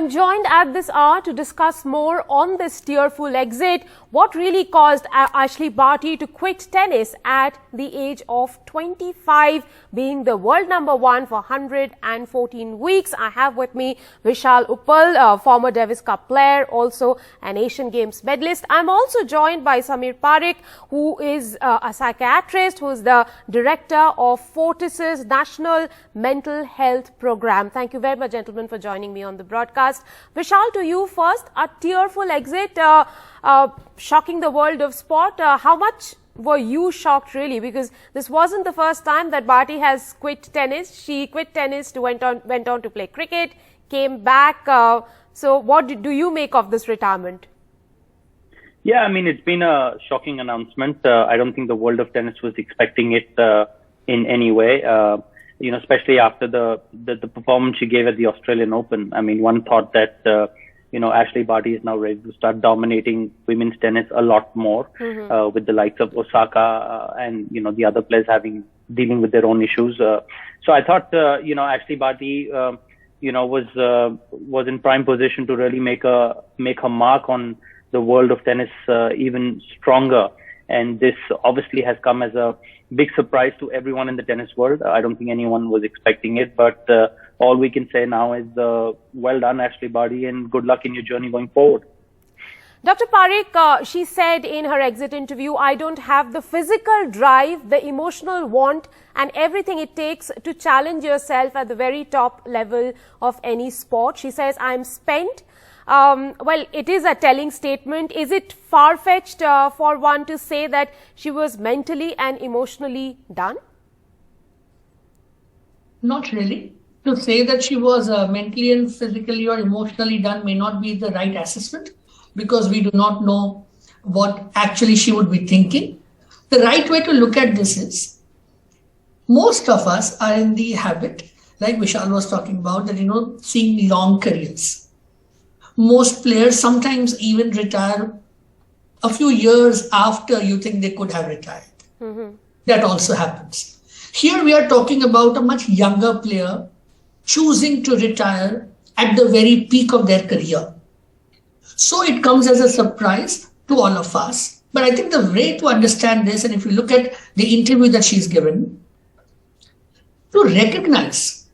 I'm joined at this hour to discuss more on this tearful exit. What really caused Ashleigh Barty to quit tennis at the age of 25, being the world #1 for 114 weeks. I have with me Vishal Uppal, former Davis Cup player, also an Asian Games medalist. I'm also joined by Samir Parekh, who is a psychiatrist, who is the director of Fortis's National Mental Health Program. Thank you very much, gentlemen, for joining me on the broadcast. Vishal, to you first, a tearful exit, shocking the world of sport. How much were you shocked, really? Because this wasn't the first time that Barty has quit tennis. She quit tennis, went on to play cricket, came back. So what do you make of this retirement? Yeah, I mean, it's been a shocking announcement. I don't think the world of tennis was expecting it in any way. Especially after the performance she gave at the Australian Open. I mean, one thought that, Ashleigh Barty is now ready to start dominating women's tennis a lot more, with the likes of Osaka and, the other players dealing with their own issues. So I thought, Ashleigh Barty, was in prime position to really make her mark on the world of tennis, even stronger. And this obviously has come as a big surprise to everyone in the tennis world. I don't think anyone was expecting it, but all we can say now is well done, Ashleigh Barty, and good luck in your journey going forward. Dr. Parekh, she said in her exit interview, I don't have the physical drive, the emotional want, and everything it takes to challenge yourself at the very top level of any sport. She says, I'm spent. Well, it is a telling statement. Is it far-fetched for one to say that she was mentally and emotionally done? Not really. To say that she was mentally and physically or emotionally done may not be the right assessment, because we do not know what actually she would be thinking. The right way to look at this is, most of us are in the habit, like Vishal was talking about, that, seeing long careers. Most players sometimes even retire a few years after you think they could have retired. That also happens. Here we are talking about a much younger player choosing to retire at the very peak of their career. So it comes as a surprise to all of us. But I think the way to understand this, and if you look at the interview that she's given, to recognize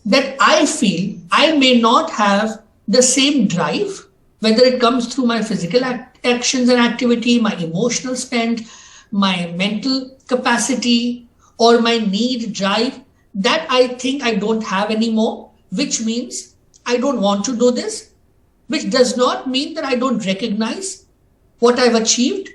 that I feel I may not have the same drive, whether it comes through my physical actions and activity, my emotional spend, my mental capacity, or my need drive, that I think I don't have anymore, which means I don't want to do this, which does not mean that I don't recognize what I've achieved.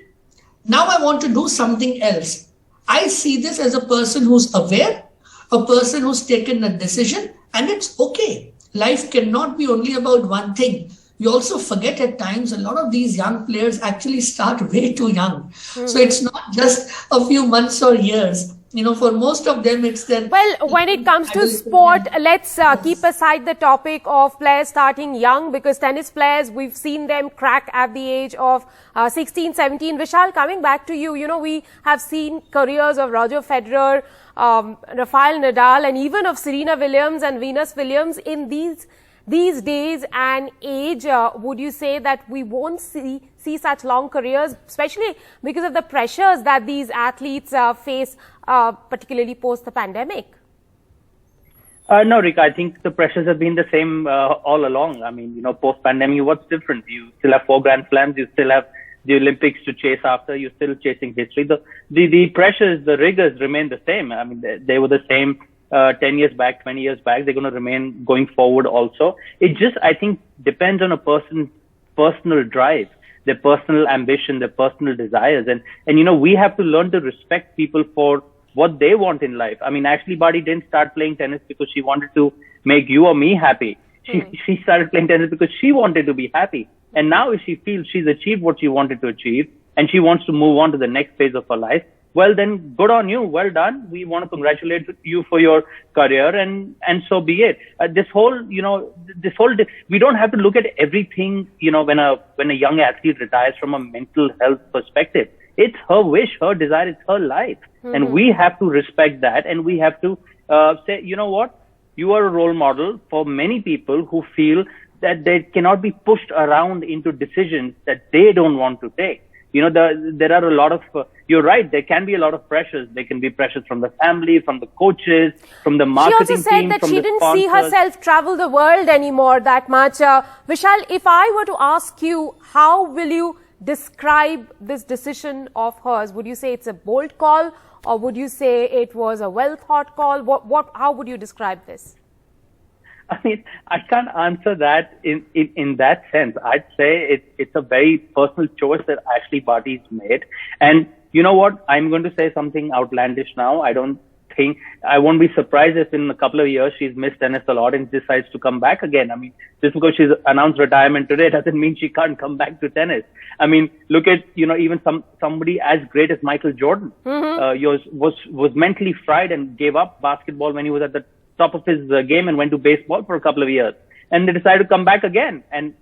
Now I want to do something else. I see this as a person who's aware, a person who's taken a decision, and it's okay. Life cannot be only about one thing. We also forget at times a lot of these young players actually start way too young. So it's not just a few months or years. For most of them, it's their... Well, when it comes to sport, let's keep aside the topic of players starting young, because tennis players, we've seen them crack at the age of 16, 17. Vishal, coming back to you, we have seen careers of Roger Federer, Rafael Nadal, and even of Serena Williams and Venus Williams in these days and age. Would you say that we won't see such long careers, especially because of the pressures that these athletes face, particularly post the pandemic? No, Rick, I think the pressures have been the same all along. I mean, post-pandemic, what's different? You still have 4 Grand Slams, you still have the Olympics to chase after, you're still chasing history. The pressures, the rigors remain the same. I mean, they were the same 10 years back, 20 years back. They're going to remain going forward also. It just, I think, depends on a person's personal drive, their personal ambition, their personal desires. And we have to learn to respect people for what they want in life. I mean, Ashleigh Barty didn't start playing tennis because she wanted to make you or me happy. She started playing tennis because she wanted to be happy. And now if she feels she's achieved what she wanted to achieve and she wants to move on to the next phase of her life, well, then good on you. Well done. We want to congratulate you for your career, and so be it. We don't have to look at everything, when a young athlete retires from a mental health perspective. It's her wish, her desire, it's her life. And we have to respect that, and we have to say, you know what? You are a role model for many people who feel that they cannot be pushed around into decisions that they don't want to take. There are a lot of, you're right, there can be a lot of pressures. There can be pressures from the family, from the coaches, from the marketing team, She also said that she didn't see herself travel the world anymore that much. Vishal, if I were to ask you, how will you describe this decision of hers? Would you say it's a bold call, or would you say it was a well-thought call? How would you describe this? I mean, I can't answer that in that sense. I'd say it's a very personal choice that Ashleigh Barty's made. And you know what? I'm going to say something outlandish now. I won't be surprised if in a couple of years she's missed tennis a lot and decides to come back again. I mean, just because she's announced retirement today doesn't mean she can't come back to tennis. I mean, look at, even somebody as great as Michael Jordan, was mentally fried and gave up basketball when he was at the top of his game and went to baseball for a couple of years, and they decided to come back again, and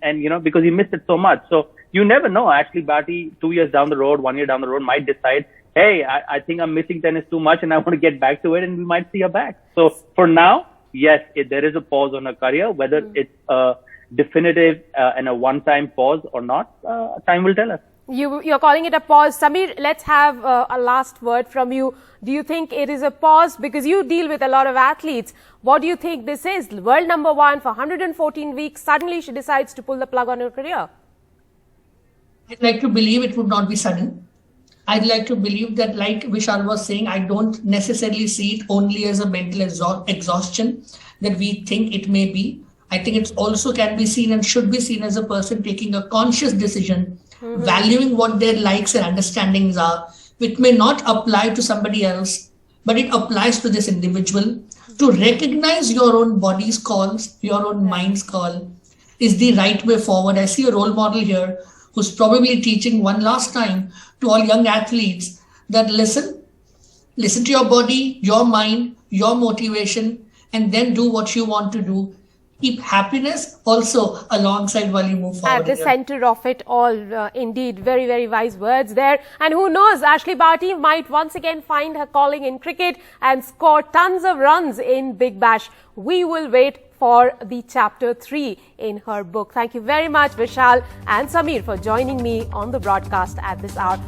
because he missed it so much. So you never know. Ashleigh Barty, 2 years down the road, 1 year down the road, might decide, hey, I think I'm missing tennis too much and I want to get back to it, and we might see her back. So for now, yes, there is a pause on her career. Whether it's a definitive and a one-time pause or not, time will tell us. You're calling it a pause. Sameer, let's have a last word from you. Do you think it is a pause? Because you deal with a lot of athletes. What do you think this is? World number one for 114 weeks. Suddenly she decides to pull the plug on her career. I'd like to believe it would not be sudden. I'd like to believe that, like Vishal was saying, I don't necessarily see it only as a mental exhaustion that we think it may be. I think it also can be seen and should be seen as a person taking a conscious decision, valuing what their likes and understandings are, which may not apply to somebody else, but it applies to this individual. To recognize your own body's calls, your own mind's call is the right way forward. I see a role model here who's probably teaching one last time to all young athletes that listen to your body, your mind, your motivation, and then do what you want to do. Keep happiness also alongside while you move forward. At the center of it all, indeed, very, very wise words there. And who knows, Ashleigh Barty might once again find her calling in cricket and score tons of runs in Big Bash. We will wait for the chapter 3 in her book. Thank you very much, Vishal and Sameer, for joining me on the broadcast at this hour.